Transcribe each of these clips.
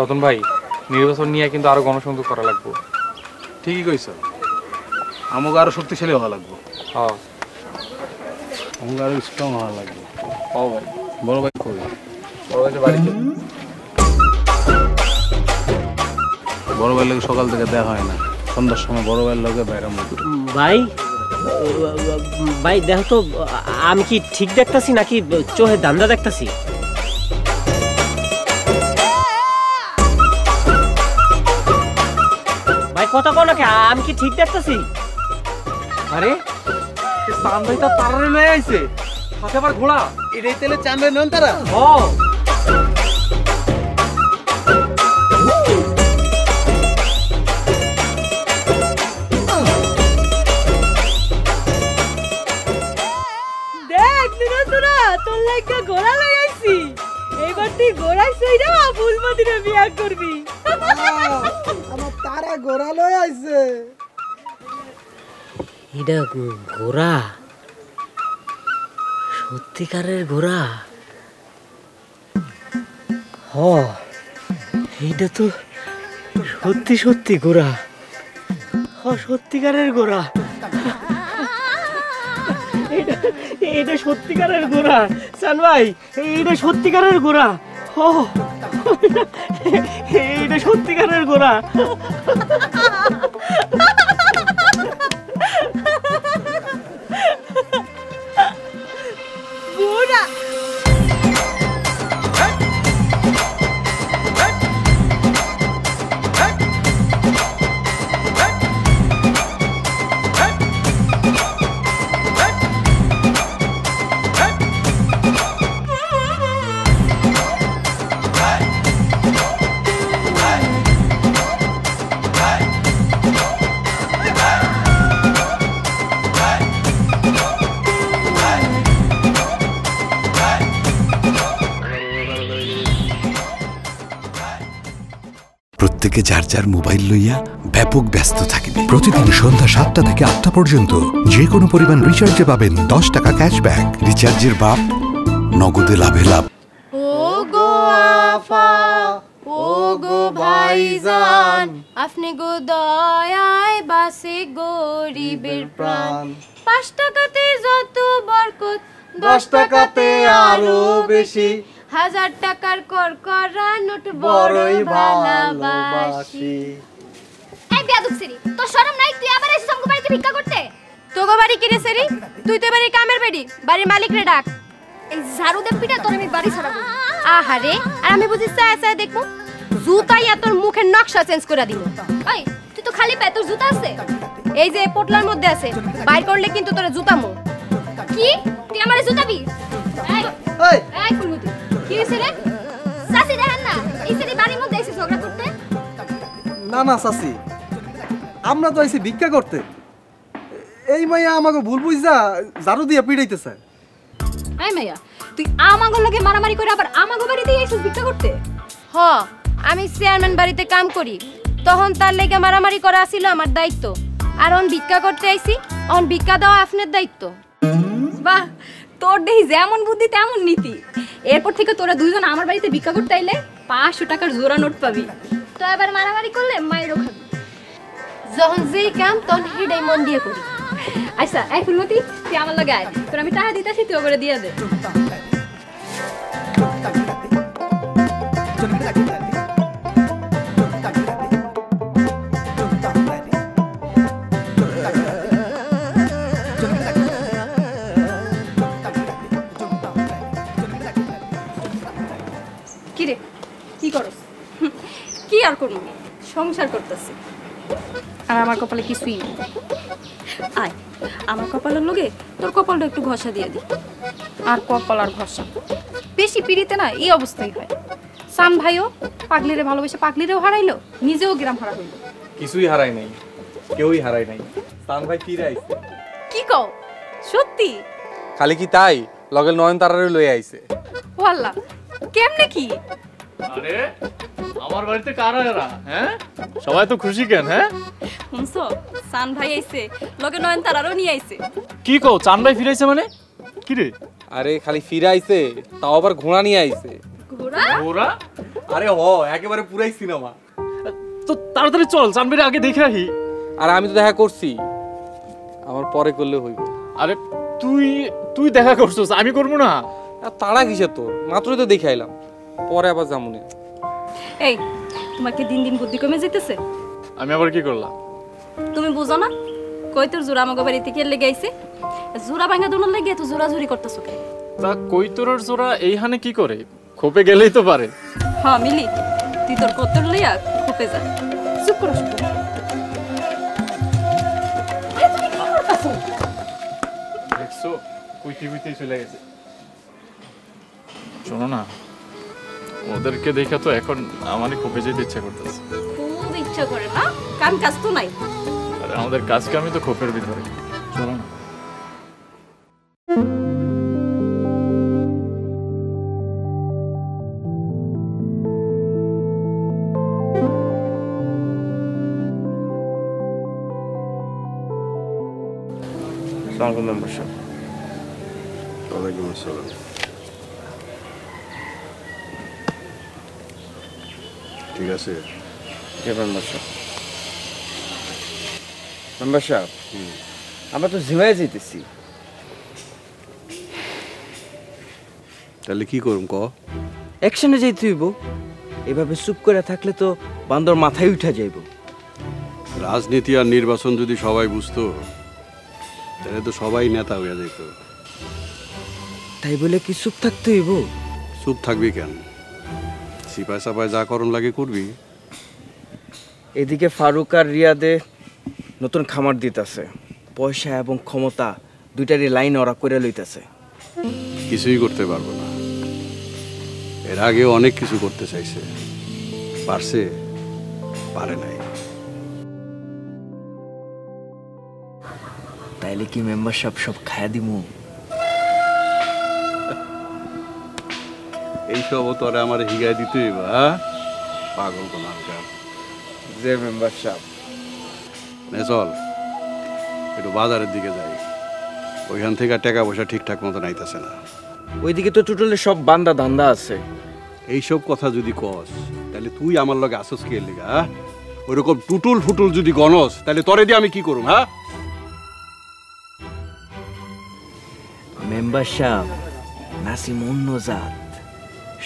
রতন ভাই, নির্বাচন নিয়ে কিন্তু আরো গণসংযোগ করা লাগবে। ঠিকই কইছ, আমাকে আরো শক্তিশালী হওয়া লাগবে। হ্যাঁ, আমাকে আরো স্ট্রং হওয়া লাগবে। হ্যাঁ ভাই। বড় ভাই কই? বড় ভাই বাড়িতে। বড় ভাইয়ের লোক সকাল থেকে দেখা হয় না, সন্ধ্যার সময় বড় ভাইয়ের লোকে বাইরে মুখ। ভাই ভাই দেখো তো, আমি কি ঠিক দেখতাছি নাকি চোখে ধান্দা দেখতাছি? ভাই কথা কও নাকি, আমি কি ঠিক দেখতাছি? আরে চান ভাই তার তারারে লয়ে আইছে, সাথে আবার ঘোড়া। এটাই তেলে চাঁদে নন তারা। হ্যাঁ, তোর লাগা ঘোড়া লই আইছি, এইবার তুই ঘোড়ায় চইরা ফুলমতিরে বিয়া করবি। আমার তারা ঘোড়া লই আইছে। এটা ঘোড়া, সত্যিকারের ঘোড়া। হ, এইটা তো সত্যি সত্যি ঘোড়া। হ, সত্যিকারের ঘোড়া। এটা সত্যিকারের ঘোড়া চান ভাই, এটা সত্যিকারের ঘোড়া। ও এটা সত্যিকারের ঘোড়া। ঘোড়া প্রত্যেকে যার যার মোবাইল লইয়া ব্যাপক ব্যস্ত থাকিবে। প্রতিদিন সন্ধ্যা ৭টা থেকে ৮টা পর্যন্ত যে কোনো পরিমাণ রিচার্জে পাবেন ১০ টাকা ক্যাশব্যাক। রিচার্জের বাপ, নগদে লাভে লাভ। ও গো আফা, ও গো ভাইজান, আপনি গো দয়ায় বাসে গরিবের প্রাণ। ৫ টাকাতে যত বরকত, ১০ টাকাতে আরো বেশি। ১০০০ টাকার করকরা নোট বড়ই ভালোবাসি। এই বেয়াদব সেরি, তোর শরম নাই? তুই আবার এসে আমগো বাড়িতে ভিক্ষা করতে? তোগো বাড়ি কি রে সেরি? তুই তো বাড়ি কামের বেডি, বাড়ির মালিক রে ডাক। এই ঝাড়ু দে পিটা তোর আমি বাড়ি ছাড়াবো। আহারে, আর আমি বুঝি চায় চায় দেখবো, জুতাইয়া তোর মুখের নকশা চেঞ্জ করে দিব। এই তুই তো খালি পায়ে, তোর জুতা আছে? এই যে পোটলার মধ্যে আছে, বাইর করলে কিন্তু তোরে জুতামু। কি তুই আমারে জুতাবি? এই এই এই ফুলমতি, কি হইছে রে? চাচি দেখেন না, এই সেরি বাড়ির মধ্যে এসে ঝগড়া করতে। না না চাচি, আমরা তো আইছি ভিক্ষা করতে। এই মাইয়া আমাকে ভুল বুঝা ঝাড়ু দিয়ে পিড়াইতেছে। এই মাইয়া, তুই আমাগো লগে মারামারি করে আবার আমাগো বাড়িতে এসে ভিক্ষা করতে? হ, আমি চেয়ারম্যান বাড়িতে কাম করি, তখন তার লেগে মারামারি করা ছিল আমার দায়িত্ব। আর অন ভিক্ষা করতে আইছি, অন ভিক্ষা দেওয়া আপনার দায়িত্ব। বাহ, তোর দেহি যেমন বুদ্ধি তেমন নীতি। এরপর থেকে তোরা দুইজন আমার বাড়িতে ভিক্ষা করতে আইলে ৫০০ টাকার জোড়া নোট পাবি। তো এবার মারামারি করলে মাইরও খাবি। যখন যেই কাম তখন হেডাই মন দিয়ে করি। আচ্ছা, এই ফুলমতি, তুই আমার লগে আয়, তোর আমি টাকা দিতেছি, তুই ওপরে দিয়ে দে। কি রে, কি করস? কি আর করবি, সংসার করতেছি। আর আমার কপালে কিছুই নেই। আয়, আমার কপালের লগে তোর কপালটা একটু ঘষা দিয়ে দি। আর কপাল আর ঘষা বেশি পিড়িতে না এই অবস্থাই হয়। সান ভাইও পাগলিরে ভালোবেসে পাগলিরেও হারাইলো, নিজেও গ্রাম হারা হইলো। কিছুই হারাই নাই, কেউই হারাই নাই। চান ভাই ফিরে আইছে। কি কও, সত্যি? খালি কি তাই, লগে নয়ন তারারে লয়ে আইছে। ও আল্লাহ, কেমনে কি? আরে আমার বাড়িতে কারা এরা? হ্যাঁ, সবাই তো খুশি কেন? হ্যাঁ শুনছো, সান ভাই আইছে, লগে নয়ন তারারও নিয়ে আইছে। কি কও, চান ভাই ফিরাইছে মানে? কি রে? আরে খালি ফিরে আইছে, তাও আবার ঘোড়া নিয়ে আইছে। ঘোড়া? ঘোড়া? আরে হ একেবারে পুরাই সিনেমা। তো তাড়াতাড়ি চল, জানবিরে আগে দেখে আহি। আর আমি তো দেখা করছি, আমার পরে করলে হইব। আরে তুই তুই দেখা করছিস, আমি করবো না? আর তাড়া কিসের তোর, মাত্রই তো দেখে আইলাম, পরে আবার যামুনে। এই তোমার কি দিন দিন বুদ্ধি কমে যেতেছে? আমি আবার কি করলাম? তুমি বুঝো না কই তোর জোড়া আমাকে বাড়িতে কে লেগে আইছে? জোড়া ভাঙা দোনোর লেগে তো জোড়া জুরি করতেছো কে? তা কৈতরের জোড়া এইখানে কি করে? খোপে গেলেই তো পারে। হ্যাঁ মিলি, তুই তোর কতর লইয়া খোপে যা। চুপ করো চুপ করো। দেখছো কুইতে কুইতে চলে গেছে। শোনো না, ওদেরকে দেখে তো এখন আমারই খোপে যেতে ইচ্ছা করতেছে। খুব ইচ্ছা করে না, কাম কাজ তো নাই। আরে আমাদের কাজ কামই তো খোপের ভিতরে। চলো না। আসসালামু মেম্বারশিপ। ওয়ালাইকুম আসসালাম। ঠিক আছে জি মেম্বারশিপ। মেম্বারশিপ, আমরা তো জিমায় যেতেছি। তাহলে কি করুম ক? অ্যাকশনে যাইতে হইব। এভাবে চুপ করে থাকলে তো বান্দর মাথায় উঠা যাইব। রাজনীতি আর নির্বাচন যদি সবাই বুঝতো তাহলে তো সবাই নেতা হইয়া যেত। তাই বলে কি চুপ থাকতে হইব? চুপ থাকবি কেন? সিপাই সাপাই যা করণ লাগে করবি। এদিকে ফারুক আর রিয়াদে নতুন খামার দিতেছে, পয়সা এবং ক্ষমতা দুইটারই লাইন ওরা করে লইতেছে। কিছুই করতে পারবো না। এর আগে অনেক কিছু করতে চাইছে, পারছে, পারে নাই। তাইলে কি মেম্বারশিপ সব খায়া দিমু? এইসব তোরা আমার হিগায় দিতে হইবা, পাগল কোন আজকাল। যে মেম্বারশিপ চল একটু বাজারের দিকে যাই, ওইখান থেকে টাকা পয়সা ঠিকঠাক মতো নাইতেছে না। ওইদিকে তো টোটালে সব বান্দা ধান্দা আছে। এইসব কথা যদি কস তাহলে তুই আমার লগে আসস কে লেগা? ওইরকম টুটুল ফুটুল যদি গনস তাহলে তরে দিয়ে আমি কি করুম? হ্যাঁ মেম্বারশিপ, নাসিম অন্য জাত।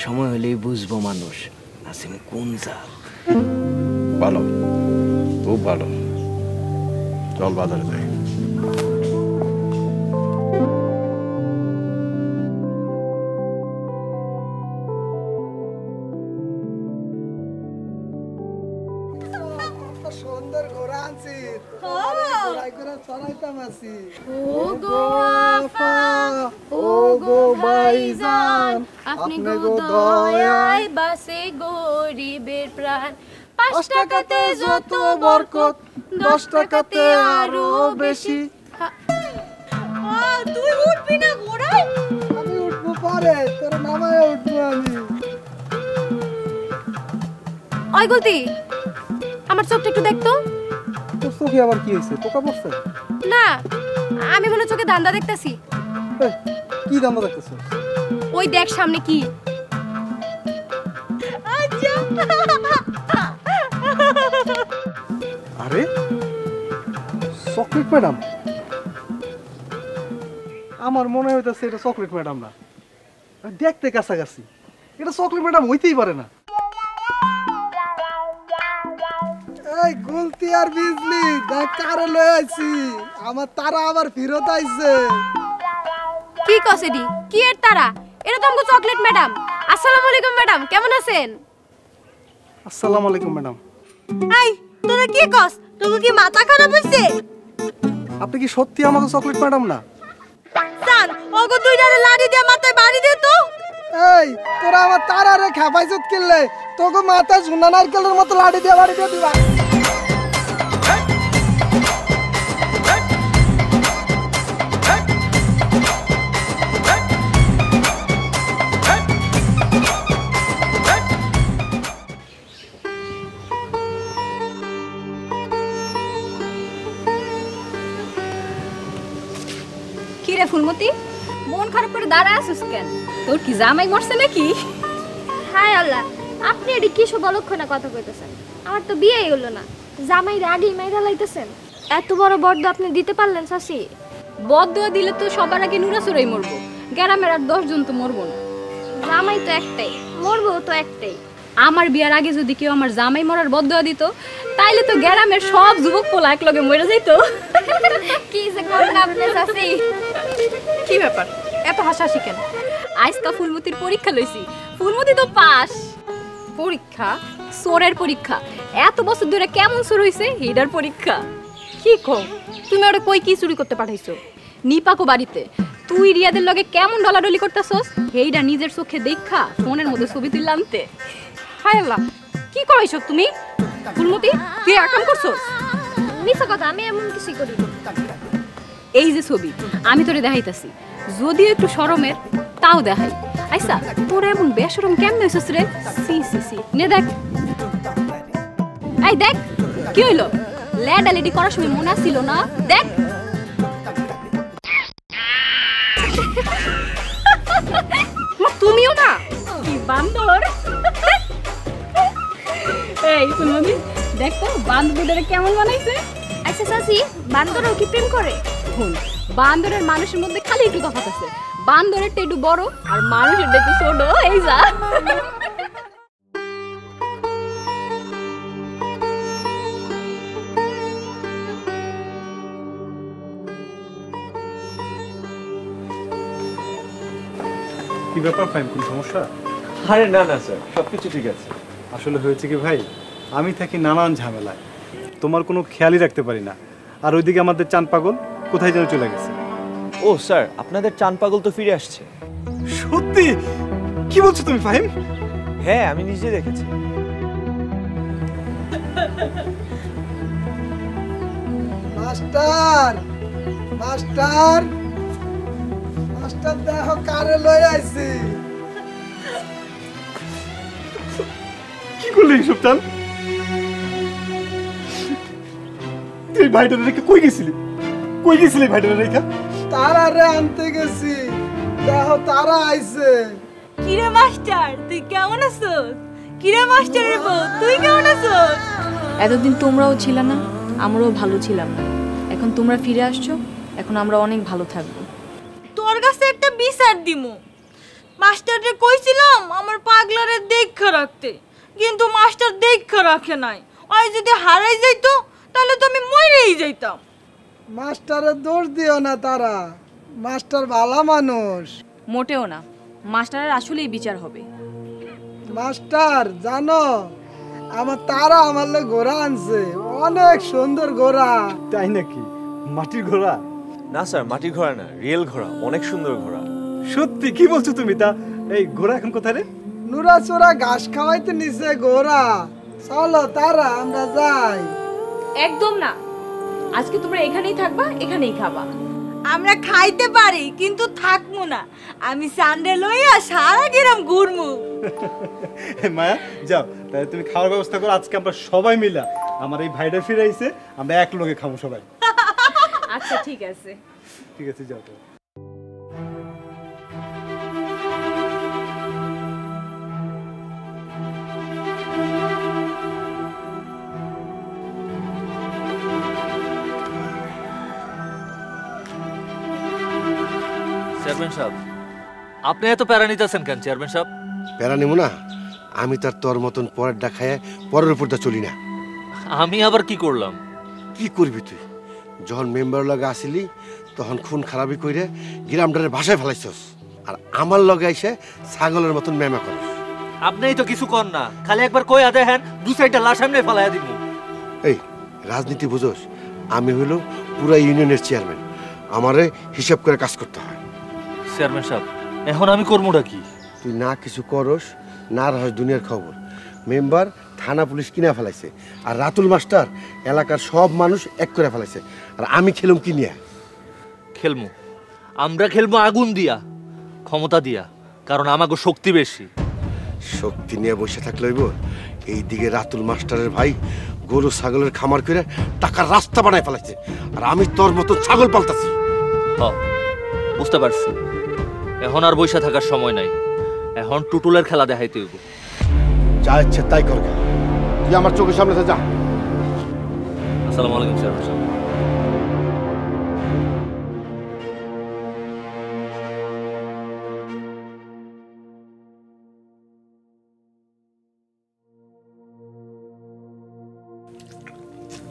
সময় হলেই বুঝবো মানুষ নাসিম কোন জাত। ভালো, খুব ভালো। চল বাজারে যাই। সুন্দর ঘোড়া আনছি, চড়াইতাম আছি। ও গো আফা, ও গো ভাইজান, আপনি গো দয়ায় বাসে গরিবের প্রাণ। 5 টাকাতে যত বরকত, 10 টাকাতে আরো বেশি। তুই উঠবি না ঘোড়ায়? আমি উঠবো পরে, তোর নামায় উঠবো আমি। ওই গলতি, আমার চোখটা একটু দেখতো। তোর চোখে আবার কি হয়েছে? পোকা পড়ছে? না, আমি মনে চোখে ধান্দা দেখতেছি। কি দাম দেখতেছ? ওই দেখ সামনে কি। আরে চকলেট ম্যাডাম, আমার মনে হইতেছে এটা চকলেট ম্যাডাম না, দেখতে কাছাকাছি। এটা চকলেট ম্যাডাম হইতেই পারে না। এই গুলতি আর বিজলি দেখ কারে লয়ে আইছি, আমার তারা আবার ফেরত আইছে। কি কসেডি? কি এর তারা? এটা তো আমগো চকলেট ম্যাডাম। আসসালামু আলাইকুম ম্যাডাম, কেমন আছেন? আসসালামু আলাইকুম ম্যাডাম। এই তোরা কি কস? তোকে কি মাথা খারাপ হইছে? আপনি কি সত্যি আমাকে চকলেট ম্যাডাম না? স্যার ওগো দুইটারে লাড়ি দিয়ে মাথায় বাড়ি দে তো। এই তোরা আমার তারারে খাবাইছত কিনলে তোকে মাথা ঝুনা নারকেলের মতো লাড়ি দিয়ে বাড়ি দিয়ে দিবা। কি রে ফুলমতি, মন খারাপ করে দাঁড়ায় আছিস কেন? তোর কি জামাই মরছে নাকি? হায় আল্লাহ, আপনি এটি কি সব অলক্ষণে কথা কইতেছেন? আমার তো বিয়েই হলো না, জামাইরে আগেই মাইরা লাইতেছেন। এত বড় বর্দ আপনি দিতে পারলেন চাচি? বদয়া দিলে তো সবার আগে নুরাসুরাই মরবো, গ্রামের আর 10 জন তো মরবো না। জামাই তো একটাই, মরবো তো একটাই। আমার বিয়ার আগে যদি কেউ আমার জামাই মরার বদয়া দিত, তাইলে তো গ্রামের সব যুবক পোলা একলগে মরে যাইতো। কি যে করেন আপনি চাচি? কি ব্যাপার, এত হাসাহাসি কেন? আজকা ফুলমতির পরীক্ষা লইছি, ফুলমতি তো পাস। পরীক্ষা? সোরের পরীক্ষা। এত বছর ধরে কেমন সুর হইছে হেডার পরীক্ষা। কি কও, তুমি ওরে কই কি চুরি করতে পাঠাইছো? নিপাকো বাড়িতে তুই রিয়াদের লগে কেমন ডলাডলি করতেছস হেইডা নিজের চোখে দেখা ফোনের মধ্যে ছবি তুললা আনতে। হায় আল্লাহ, কি করাইছো তুমি? ফুলমতি তুই একাম করছস? মিছা কথা, আমি এমন কিছু করি না। এই যে ছবি আমি তোরে দেখাইতাছি, যদিও একটু শরমের তাও দেখাই। আচ্ছা তোরা এমন বেশরম কেমন হইছস রে? সি সি সি, নে দেখ। এই দেখ কি হইলো, লেডালেডি করার সময় মনে ছিল না? দেখ তুমিও না, কি বান্দর। এই ফুলমতি দেখ তো বান্দরদের কেমন বানাইছে। আচ্ছা চাচি, বান্দরও কি প্রেম করে? হুন, বান্দরের মানুষের মধ্যে খালি একটু তফাৎ আছে, বান্দরেরটা একটু বড় আর মানুষেরটা একটু ছোট। এই যা কি ব্যাপার ফাইন, কোনো সমস্যা? আরে না না স্যার, সবকিছু ঠিক আছে। আসলে হয়েছে কি ভাই, আমি থাকি নানান ঝামেলায়, তোমার কোনো খেয়ালই রাখতে পারি না। আর ওইদিকে আমাদের চান পাগল কোথায় যেন চলে গেছে। ও স্যার, আপনাদের চান পাগল তো ফিরে আসছে। সত্যি? কি বলছো তুমি ফাহিম? হ্যাঁ, আমি নিজে দেখেছি। মাস্টার, মাস্টার, মাস্টার দেখো কারে লই আইছি। কি করলি এইসব চান? তুই ভাইটারে রেখে কই গেছিলি? কই গেছিলি ভাইটারে রেখে? তারা রে আনতে গেছি, দেখো তারা আইছে। কিরে মাস্টার, তুই কেমন আছিস? কিরে মাস্টারের বউ, তুই কেমন আছিস? এতদিন তোমরাও ছিল না, আমরাও ভালো ছিলাম না। এখন তোমরা ফিরে আসছো, এখন আমরা অনেক ভালো থাকবো। তোর কাছে একটা বিচার দিমু। মাস্টাররে কইছিলাম আমার পাগলারে দেখা রাখতে, কিন্তু মাস্টার দেখা রাখে নাই। ওই যদি হারাই যাইতো তাহলে তো আমি মরেই যাইতাম। মাস্টারের দোষ দিও না, তারা মাস্টার ভালো মানুষ। মোটেও না, মাস্টারের আসলেই বিচার হবে। মাস্টার জানো, আমার তারা আমার লে ঘোড়া আনছে, অনেক সুন্দর ঘোড়া। তাই নাকি? মাটির ঘোড়া? না স্যার, মাটির ঘোড়া না, রিয়েল ঘোড়া, অনেক সুন্দর ঘোড়া। সত্যি? কি বলছো তুমি? তা এই ঘোড়া এখন কোথায় রে? নুরা চোরা ঘাস খাওয়াইতে নিছে ঘোড়া। চলো তারা আমরা যাই। একদম না, আজকে তোমরা এখানেই থাকবা, এখানেই খাবা। আমরা খাইতে পারি কিন্তু থাকবো না। আমি সানডে লইয়া সারা গ্রাম ঘুরমু। মায়া যাও, তাহলে তুমি খাওয়ার ব্যবস্থা করো। আজকে আমরা সবাই মিলা, আমার এই ভাইটা ফিরে আইছে, আমরা এক লগে খাবো সবাই। আচ্ছা ঠিক আছে, ঠিক আছে, যাও তো। চেয়ারম্যান সাহেব, আপনি এত প্যারা নিতেছেন কেন চেয়ারম্যান সাহেব? প্যারা নেবো না? আমি তার তোর মতন পরের ডাকায় পরের উপর দা চলি না। আমি আবার কি করলাম? কি করবি তুই? যখন মেম্বার লগে আসিলি তখন খুন খারাপি কইরে গ্রামটারে ভাষায় ফেলাইছস, আর আমার লগে এসে ছাগলের মতন মেমা করস। আপনিই তো কিছু কর না, খালি একবার কই আদে হ্যাঁ দু সাইডটা লাশ সামনে ফেলাইয়া দিব। এই রাজনীতি বুঝোস? আমি হইল পুরা ইউনিয়নের চেয়ারম্যান, আমারে হিসাব করে কাজ করতে হয়। চেয়ারম্যান সাহেব, এখন আমি করবোটা কি? তুই না কিছু করস না রহস দুনিয়ার খবর। মেম্বার থানা পুলিশ কিনা ফেলাইছে, আর রাতুল মাস্টার এলাকার সব মানুষ এক করে ফেলাইছে, আর আমি খেলুম কি নিয়া? খেলমু আমরা, খেলবো আগুন দিয়া, ক্ষমতা দিয়া, কারণ আমাকে শক্তি বেশি। শক্তি নিয়ে বসে থাকলে হইব? এইদিকে রাতুল মাস্টারের ভাই গরু ছাগলের খামার করে টাকার রাস্তা বানায় ফেলাইছে, আর আমি তোর মতো ছাগল পালতাছি। বুঝতে পারছি, এখন আর বসে থাকার সময় নাই, এখন টুটুলের খেলা দেখাইতে হইব। যা ইচ্ছে তাই কর, তুই আমার চোখের সামনে যা। আসসালামু আলাইকুম চেয়ারম্যান সাহেব।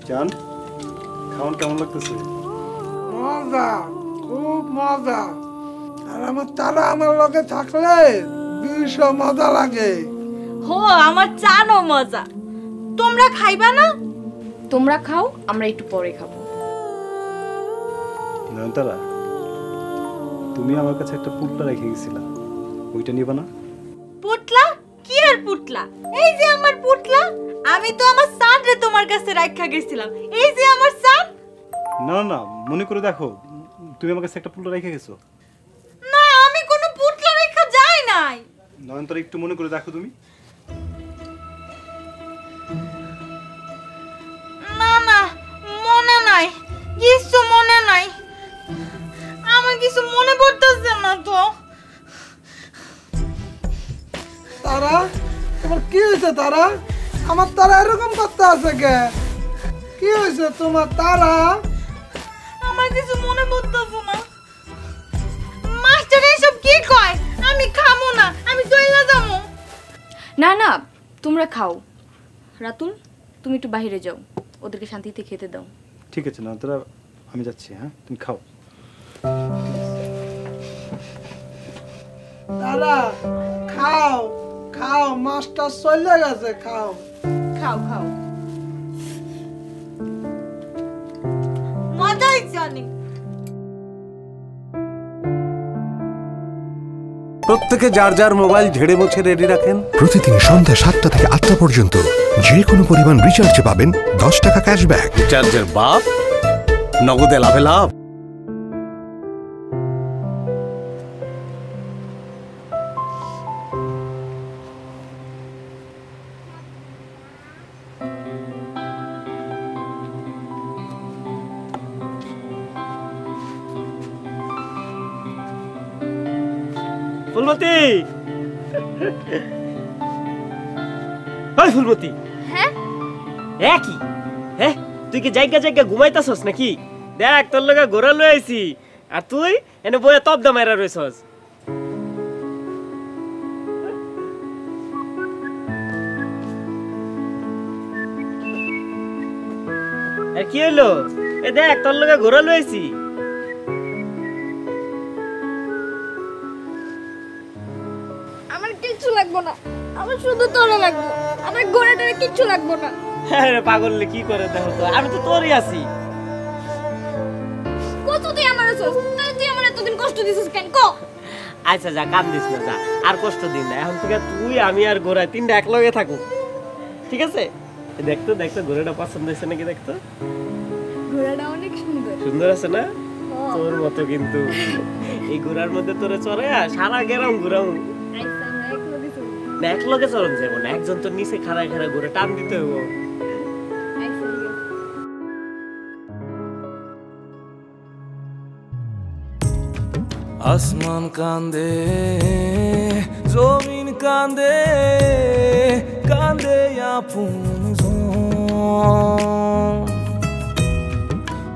জান, খাওয়ান কেমন লাগতেছে? মজা, খুব মজা। আর আমার তারা আমার লগে থাকলে ভীষণ মজা লাগে। হো, আমার চানো মজা। তোমরা খাইবা না? তোমরা খাও, আমরা একটু পরে খাবো। নয়নতারা, তুমি আমার কাছে একটা পুটলা রেখে গেছিলা, ওইটা নিবা না? পুটলা? কি আর পুটলা? এই যে আমার পুটলা। আমি তো আমার সানরে তোমার কাছে রাখা গেছিলাম। এই যে আমার সান। না না, মনে করে দেখো, তুমি আমার কাছে একটা পুটলা রেখে গেছো। না, আমি কোনো পুটলা রেখা যাই নাই। নয়নতারা, একটু মনে করে দেখো তুমি। না না, মনে নাই, কিছু মনে নাই। আমার কিছু মনে পড়তেছে না তো। তারা, তোমার কি হয়েছে তারা? আমার তারা এরকম করতে আছে কে? কি হয়েছে তোমার তারা? আমার কিছু মনে পড়তেছে না। মাস্টার এসব কি কয়? আমি খামো না, আমি চলে যাবো। না না, তোমরা খাও। রাতুল, তুমি একটু বাইরে যাও, ওদেরকে শান্তিতে খেতে দাও। ঠিক আছে নয়নতারা, আমি যাচ্ছি। হ্যাঁ, তুমি খাও। তারা, খাও খাও, মাস্টার চলে গেছে, খাও খাও খাও। মজাই জানি। প্রত্যেকে যার যার মোবাইল ঝেড়ে মুছে রেডি রাখেন। প্রতিদিন সন্ধ্যা 7টা থেকে 8টা পর্যন্ত যে কোনো পরিমাণ রিচার্জে পাবেন 10 টাকা ক্যাশব্যাক। রিচার্জের বাপ, নগদে লাভে লাভ। ফুলমতি, ওই ফুলমতি। হ্যাঁ কি হ্যাঁ, তুই কি জায়গা জায়গা ঘুমাইতাছস নাকি? দেখ, তোর লগে ঘোরা লই আইছি, আর তুই এনে বইয়া তবদা মাইরা রইছস। আর কি হইলো? এ দেখ, তোর লগে ঘোরা লই আইছি। আমার কিচ্ছু লাগবো না, আমার শুধু তোরা লাগবো। আমার ঘোড়াটারে কিচ্ছু লাগবো না। আরে পাগললে কি করে দেখো তো, আমি তো তোরই আছি। কত তুই আমার আছিস? তাহলে তুই আমার এতদিন কষ্ট দিছিস কেন ক? আচ্ছা যা, কান দিস না, যা, আর কষ্ট দিন না। এখন থেকে তুই, আমি আর গোড়া তিনটা একলগে থাকো, ঠিক আছে? দেখতো দেখতো ঘোড়াটা পছন্দ হয়েছে নাকি? দেখতো ঘোড়াটা অনেক সুন্দর। সুন্দর আছে না? তোর মতো কিন্তু এই ঘোড়ার মধ্যে তোরে চড়ে সারা গেরাম ঘুরাম। না, একলগে চরণ যাবো না, একজন তোর নিচে খাড়ায় খাড়া ঘুরে টান দিতে হবো। আসমান কান্দে, জমিন কান্দে, কান্দে আপনজন।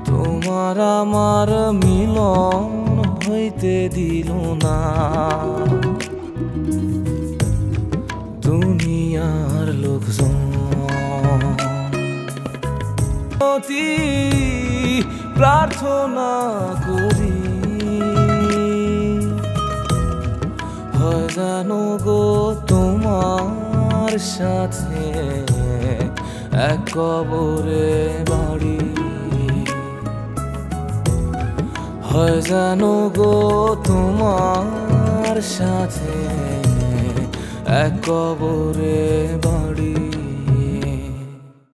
তোমার আমার মিলন হইতে দিল না দুনিয়ার লোকজন। প্রার্থনা করি হয় জানো গো তোমার সাথে এক কবরে বাড়ি। হয় জানো গো তোমার সাথে এক কবরে বাড়ি।